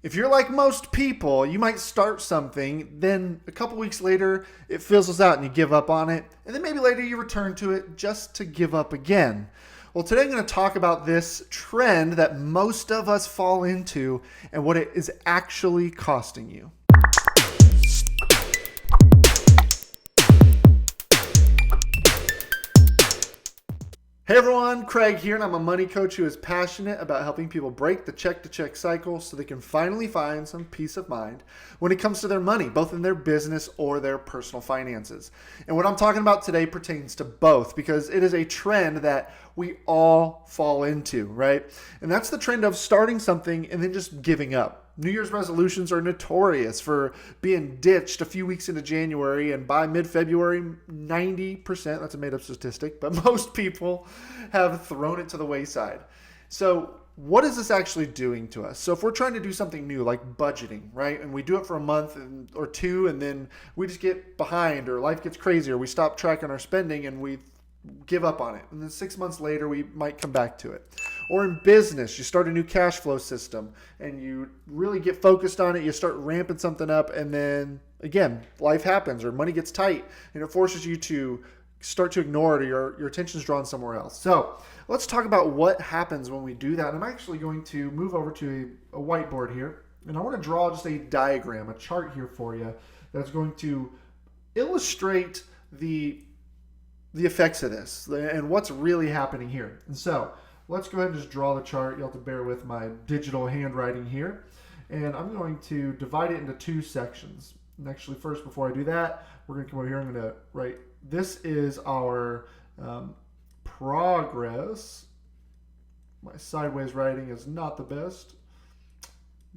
If you're like most people, you might start something, then a couple weeks later, it fizzles out and you give up on it, and then maybe later you return to it just to give up again. Well, today I'm going to talk about this trend that most of us fall into and what it is actually costing you. Hey everyone, Craig here, and I'm a money coach who is passionate about helping people break the check to check cycle so they can finally find some peace of mind when it comes to their money, both in their business or their personal finances. And what I'm talking about today pertains to both because it is a trend that we all fall into, right? And that's the trend of starting something and then just giving up. New Year's resolutions are notorious for being ditched a few weeks into January, and by mid-February, 90%, that's a made-up statistic, but most people have thrown it to the wayside. So what is this actually doing to us? So if we're trying to do something new, like budgeting, right, and we do it for a month or two, and then we just get behind, or life gets crazy, or we stop tracking our spending, and we give up on it. And then 6 months later, we might come back to it. Or in business, you start a new cash flow system and you really get focused on it. You start ramping something up, and then again, life happens or money gets tight and it forces you to start to ignore it, or your attention is drawn somewhere else. So let's talk about what happens when we do that. And I'm actually going to move over to a whiteboard here, and I want to draw just a diagram, a chart here for you that's going to illustrate the effects of this and what's really happening here. And so let's go ahead and just draw the chart. You'll have to bear with my digital handwriting here. And I'm going to divide it into two sections. And actually, first, before I do that, we're going to come over here. I'm going to write, this is our progress. My sideways writing is not the best.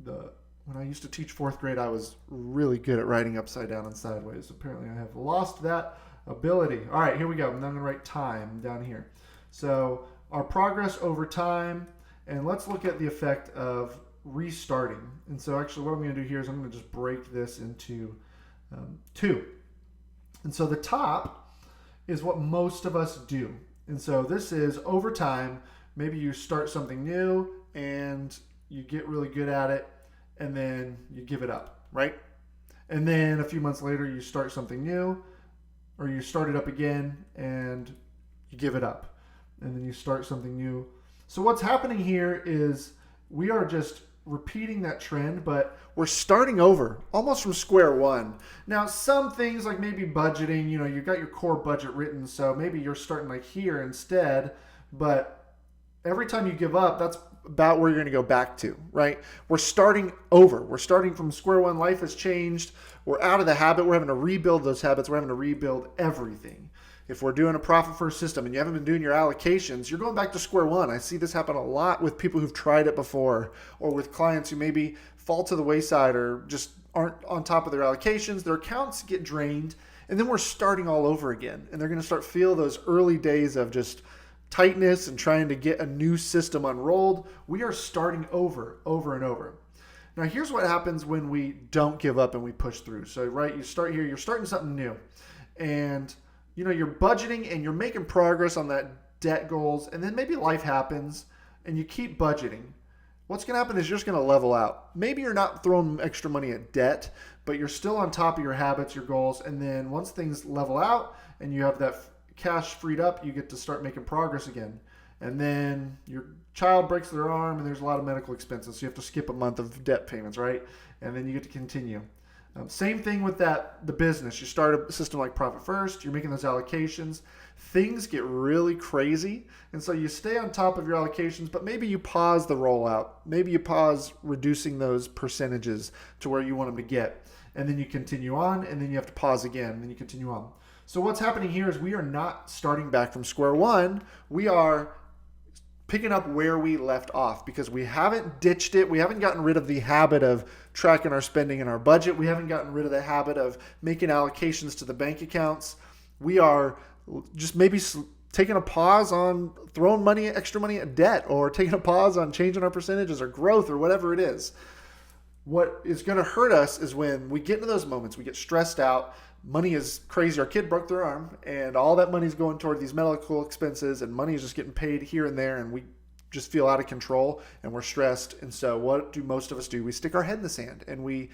When I used to teach fourth grade, I was really good at writing upside down and sideways. Apparently, I have lost that ability. All right, here we go. I'm now going to write time down here. So our progress over time, and let's look at the effect of restarting. And so actually what I'm going to do here is I'm going to just break this into two. And so the top is what most of us do. And so this is over time. Maybe you start something new and you get really good at it, and then you give it up, right? And then a few months later you start something new, or you start it up again and you give it up, and then you start something new. So what's happening here is we are just repeating that trend, but we're starting over almost from square one. Now, some things like maybe budgeting, you've got your core budget written, so maybe you're starting like here instead, but every time you give up, that's about where you're going to go back to, right? We're starting over. We're starting from square one. Life has changed. We're out of the habit. We're having to rebuild those habits. We're having to rebuild everything. If we're doing a profit first system and you haven't been doing your allocations, you're going back to square one. I see this happen a lot with people who've tried it before, or with clients who maybe fall to the wayside or just aren't on top of their allocations. Their accounts get drained, and then we're starting all over again. And they're going to start feel those early days of just tightness and trying to get a new system unrolled. We are starting over and over. Now, here's what happens when we don't give up and we push through. So, right, you start here, you're starting something new, and you're budgeting and you're making progress on that debt goals, and then maybe life happens and you keep budgeting. What's going to happen is you're just going to level out. Maybe you're not throwing extra money at debt, but you're still on top of your habits, your goals, and then once things level out and you have that cash freed up, you get to start making progress again. And then your child breaks their arm and there's a lot of medical expenses, so you have to skip a month of debt payments, right? And then you get to continue. Same thing with the business. You start a system like Profit First, you're making those allocations. Things get really crazy, and so you stay on top of your allocations, but maybe you pause the rollout. Maybe you pause reducing those percentages to where you want them to get, and then you continue on, and then you have to pause again, and then you continue on. So what's happening here is we are not starting back from square one. We are picking up where we left off because we haven't ditched it. We haven't gotten rid of the habit of tracking our spending and our budget. We haven't gotten rid of the habit of making allocations to the bank accounts. We are just maybe taking a pause on throwing extra money at debt, or taking a pause on changing our percentages or growth or whatever it is. What is going to hurt us is when we get into those moments, we get stressed out, money is crazy, our kid broke their arm, and all that money is going toward these medical expenses, and money is just getting paid here and there, and we just feel out of control and we're stressed. And so what do most of us do? We stick our head in the sand and we,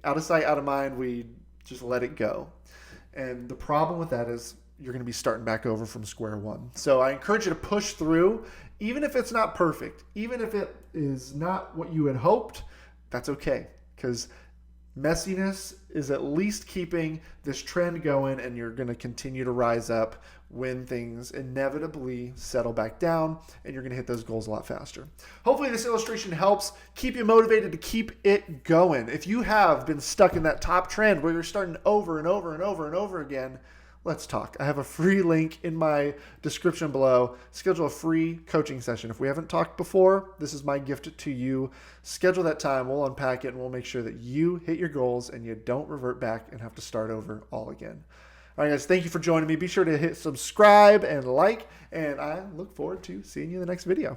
out of sight, out of mind, we just let it go. And the problem with that is you're going to be starting back over from square one. So I encourage you to push through, even if it's not perfect, even if it is not what you had hoped, that's okay. Because messiness is at least keeping this trend going, and you're going to continue to rise up when things inevitably settle back down, and you're going to hit those goals a lot faster. Hopefully this illustration helps keep you motivated to keep it going. If you have been stuck in that top trend where you're starting over and over and over and over again, let's talk. I have a free link in my description below. Schedule a free coaching session. If we haven't talked before, this is my gift to you. Schedule that time. We'll unpack it and we'll make sure that you hit your goals and you don't revert back and have to start over all again. All right, guys, thank you for joining me. Be sure to hit subscribe and like, and I look forward to seeing you in the next video.